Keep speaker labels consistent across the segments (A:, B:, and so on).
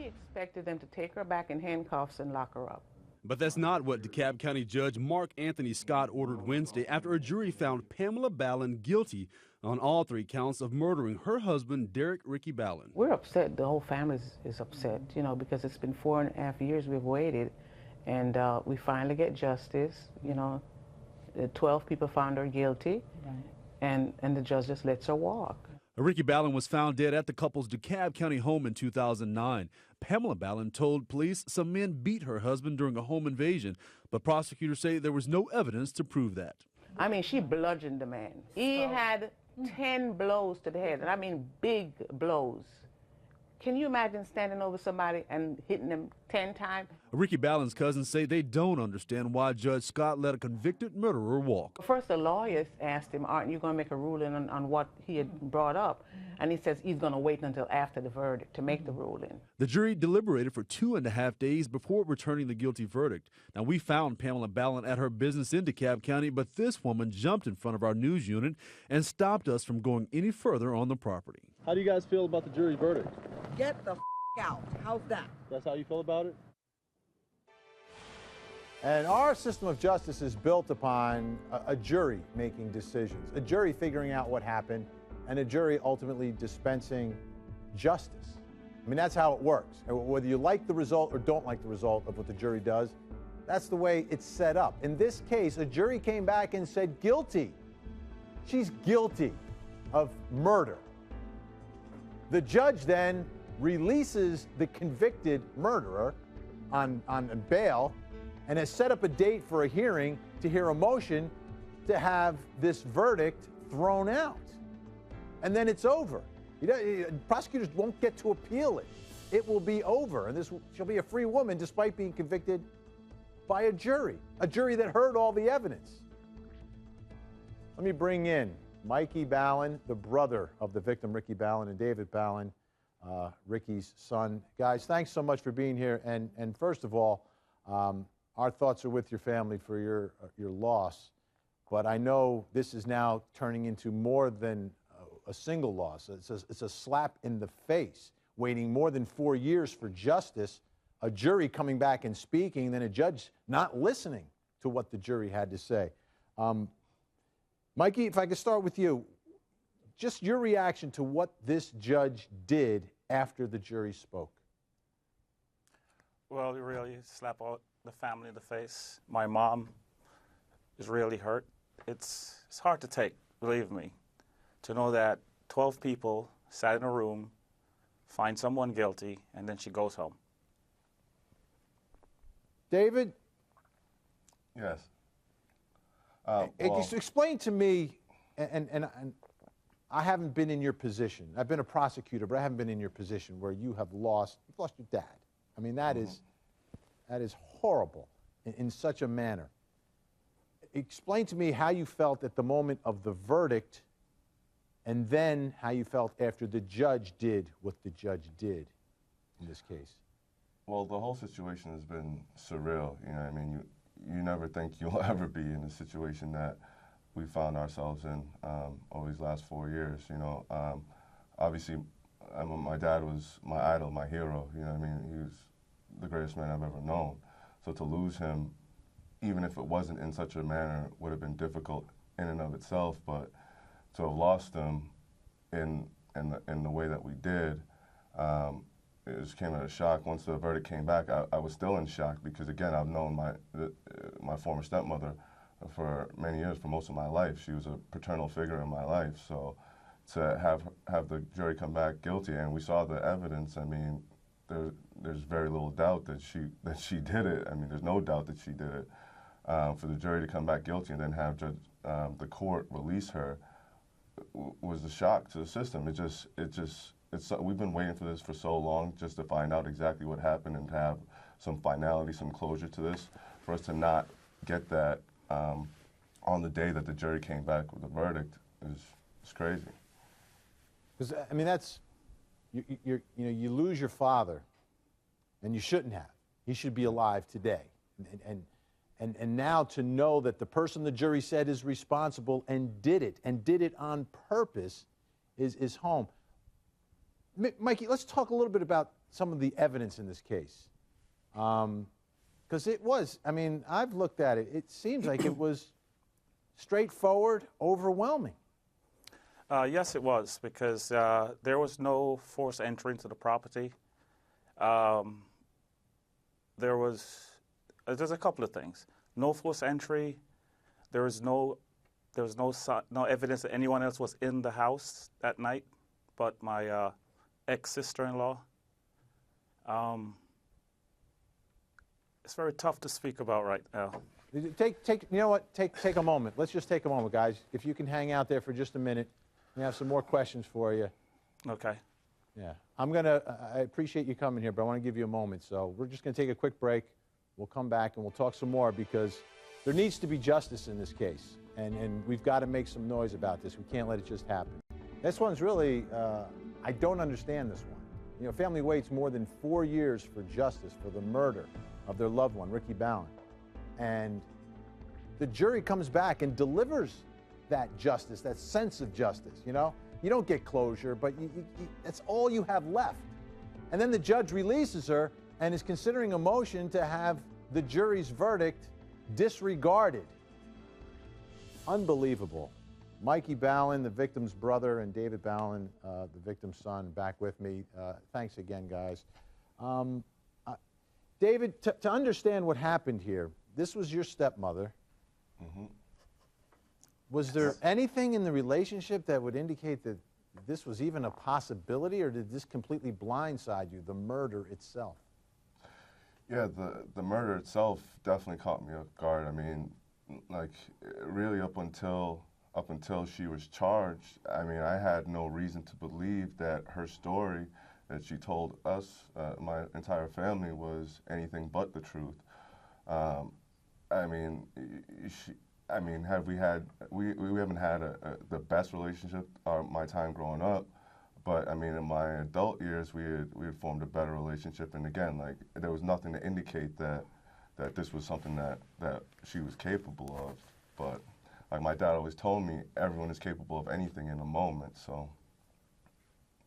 A: expected them to take her back in handcuffs and lock her up.
B: But that's not what DeKalb County Judge Mark Anthony Scott ordered Wednesday after a jury found Pamela Ballin guilty on all 3 counts of murdering her husband, Derek Ricky Ballin.
A: We're upset. The whole family is upset, you know, because it's been 4.5 years we've waited, and we finally get justice. You know, 12 people found her guilty, and the judge just lets her walk.
B: Ricky Ballin was found dead at the couple's DeKalb County home in 2009. Pamela Ballin told police some men beat her husband during a home invasion, but prosecutors say there was no evidence to prove that.
A: I mean, she bludgeoned the man. He had 10 blows to the head, and I mean big blows. Can you imagine standing over somebody and hitting them 10 times?
B: Ricky Ballin's cousins say they don't understand why Judge Scott let a convicted murderer walk.
A: First, the lawyers asked him, aren't you going to make a ruling on what he had brought up? And he says he's going to wait until after the verdict to make the ruling.
B: The jury deliberated for 2.5 days before returning the guilty verdict. Now, we found Pamela Ballin at her business in DeKalb County, but this woman jumped in front of our news unit and stopped us from going any further on the property.
C: How do you guys feel about the jury's verdict?
D: Get the out. How's that?
C: That's how you feel about it?
E: And our system of justice is built upon a jury making decisions, a jury figuring out what happened, and a jury ultimately dispensing justice. I mean, that's how it works. And whether you like the result or don't like the result of what the jury does, that's the way it's set up. In this case, a jury came back and said guilty. She's guilty of murder. The judge then releases the convicted murderer on bail and has set up a date for a hearing to hear a motion to have this verdict thrown out. And then it's over. Prosecutors won't get to appeal it. It will be over, and she'll be a free woman despite being convicted by a jury that heard all the evidence. Let me bring in Mikey Ballin, the brother of the victim, Ricky Ballin, and David Ballin, Ricky's son. Guys, thanks so much for being here. And first of all, our thoughts are with your family for your loss. But I know this is now turning into more than a single loss. It's a slap in the face, waiting more than 4 years for justice, a jury coming back and speaking, then a judge not listening to what the jury had to say. Mikey, if I could start with you, just your reaction to what this judge did after the jury spoke.
F: Well, it really slapped all the family in the face. My mom is really hurt. It's hard to take, believe me, to know that 12 people sat in a room, find someone guilty, and then she goes home.
E: David?
G: Yes.
E: Explain to me, and I haven't been in your position. I've been a prosecutor, but I haven't been in your position where you've lost your dad. I mean, that is horrible in such a manner. Explain to me how you felt at the moment of the verdict, and then how you felt after the judge did what the judge did in this case.
G: Well, the whole situation has been surreal. You know, I mean, you never think you'll ever be in a situation that we found ourselves in over these last 4 years. You know, obviously, my dad was my idol, my hero. You know, I mean, he was the greatest man I've ever known. So to lose him, even if it wasn't in such a manner, would have been difficult in and of itself. But to have lost him in the way that we did, it just came as a shock. Once the verdict came back, I was still in shock because, again, I've known my former stepmother for many years, for most of my life. She was a paternal figure in my life. So to have the jury come back guilty, and we saw the evidence, I mean, there's very little doubt that she did it. I mean, there's no doubt that she did it. For the jury to come back guilty and then have the court release her was a shock to the system. We've been waiting for this for so long, just to find out exactly what happened and to have some finality, some closure to this. For us to not get that on the day that the jury came back with the verdict is crazy.
E: Because I mean, you lose your father, and you shouldn't have. He should be alive today, and now to know that the person the jury said is responsible and did it on purpose is home. Mikey, let's talk a little bit about some of the evidence in this case. Because it was, I mean, I've looked at it. It seems like it was straightforward, overwhelming.
F: Yes, it was, because there was no forced entry into the property. There's a couple of things. No forced entry. There was no evidence that anyone else was in the house that night, but my ex-sister-in-law. It's very tough to speak about right now.
E: You know what? Take a moment. Let's just take a moment, guys. If you can hang out there for just a minute, we have some more questions for you.
F: Okay.
E: Yeah, I appreciate you coming here, but I want to give you a moment. So we're just going to take a quick break. We'll come back and we'll talk some more because there needs to be justice in this case. And we've got to make some noise about this. We can't let it just happen. This one's really, I don't understand this one. You know, family waits more than 4 years for justice for the murder of their loved one, Ricky Ballin. And the jury comes back and delivers that justice, that sense of justice, you know? You don't get closure, but that's all you have left. And then the judge releases her and is considering a motion to have the jury's verdict disregarded. Unbelievable. Mikey Ballin, the victim's brother, and David Ballin, the victim's son, back with me. Thanks again, guys. David, to understand what happened here, this was your stepmother.
G: Mm-hmm.
E: Was there anything in the relationship that would indicate that this was even a possibility, or did this completely blindside you, the murder itself?
G: Yeah, the murder itself definitely caught me off guard. I mean, like, really up until she was charged, I mean, I had no reason to believe that her story that she told us, my entire family, was anything but the truth. I mean, we haven't had the best relationship my time growing up, but I mean, in my adult years, we had formed a better relationship. And again, like, there was nothing to indicate that this was something that she was capable of. But like my dad always told me, everyone is capable of anything in a moment. So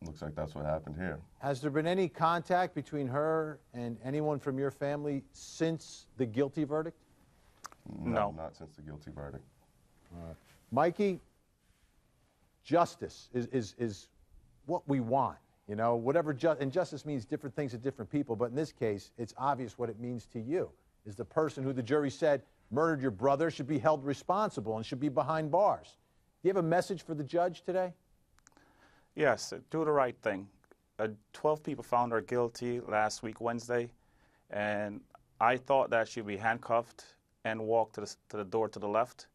G: looks like that's what happened here.
E: Has there been any contact between her and anyone from your family since the guilty verdict?
G: No, not since the guilty verdict.
E: Mikey, justice is what we want. You know, whatever and justice means different things to different people, but in this case, it's obvious what it means to you. Is the person who the jury said murdered your brother should be held responsible and should be behind bars. Do you have a message for the judge today?
F: Yes, do the right thing. 12 people found her guilty last week, Wednesday, and I thought that she'd be handcuffed and walk to the door to the left,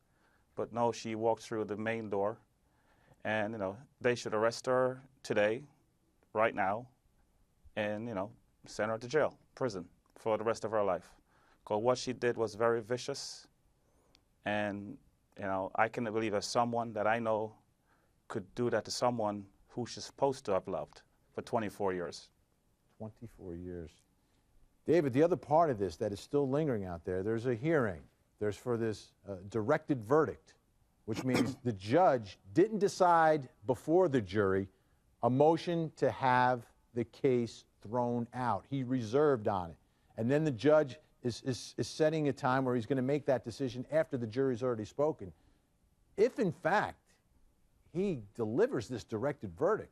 F: but no, she walked through the main door, and you know, they should arrest her today, right now, and you know, send her to jail, prison, for the rest of her life. Because what she did was very vicious, and you know, I cannot believe that someone that I know could do that to someone who she's supposed to have loved for 24 years.
E: 24 years. David, the other part of this that is still lingering out there, there's a hearing. There's for this directed verdict, which means the judge didn't decide before the jury a motion to have the case thrown out. He reserved on it. And then the judge is setting a time where he's going to make that decision after the jury's already spoken. If, in fact, he delivers this directed verdict,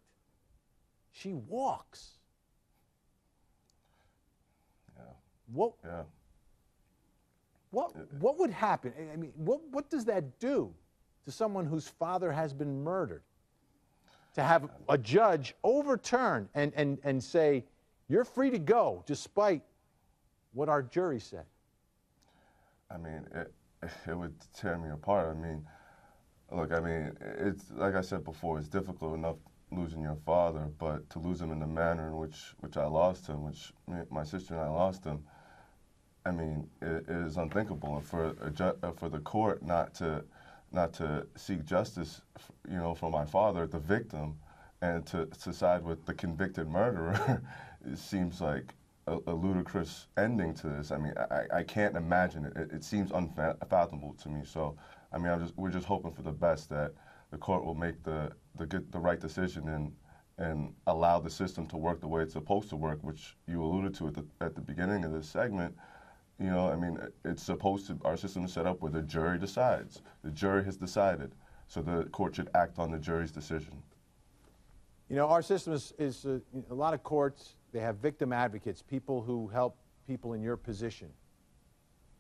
E: she walks.
G: Yeah.
E: What would happen? I mean, what does that do to someone whose father has been murdered? To have a judge overturn and say, you're free to go, despite what our jury said.
G: I mean, it would tear me apart. I mean, look, I mean, it's like I said before, it's difficult enough losing your father, but to lose him in the manner in which I lost him, which my sister and I lost him, I mean, it is unthinkable. And for the court not to seek justice, you know, for my father, the victim, and to side with the convicted murderer, it seems like a ludicrous ending to this. I mean, I can't imagine it. It seems unfathomable to me. So, I mean, we're just hoping for the best, that the court will make the right decision and allow the system to work the way it's supposed to work, which you alluded to at the beginning of this segment. You know, I mean, it's supposed to, our system is set up where the jury decides. The jury has decided, so the court should act on the jury's decision.
E: You know, our system is a lot of courts, they have victim advocates, people who help people in your position.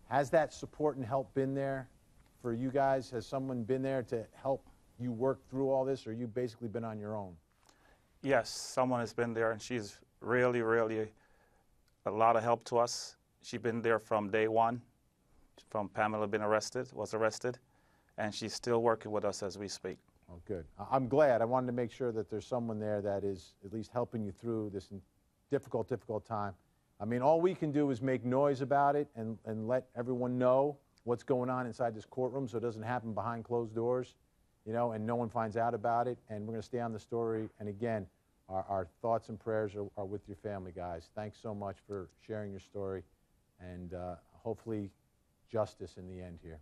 E: Has that support and help been there for you guys? Has someone been there to help you work through all this, or you basically been on your own?
F: Yes, someone has been there, and she's really, really a lot of help to us. She's been there from day one, from Pamela was arrested, and she's still working with us as we speak.
E: Oh, good. I'm glad. I wanted to make sure that there's someone there that is at least helping you through this difficult time. I mean, all we can do is make noise about it and let everyone know what's going on inside this courtroom so it doesn't happen behind closed doors, you know, and no one finds out about it. And we're going to stay on the story. And again, our thoughts and prayers are with your family, guys. Thanks so much for sharing your story, and hopefully justice in the end here.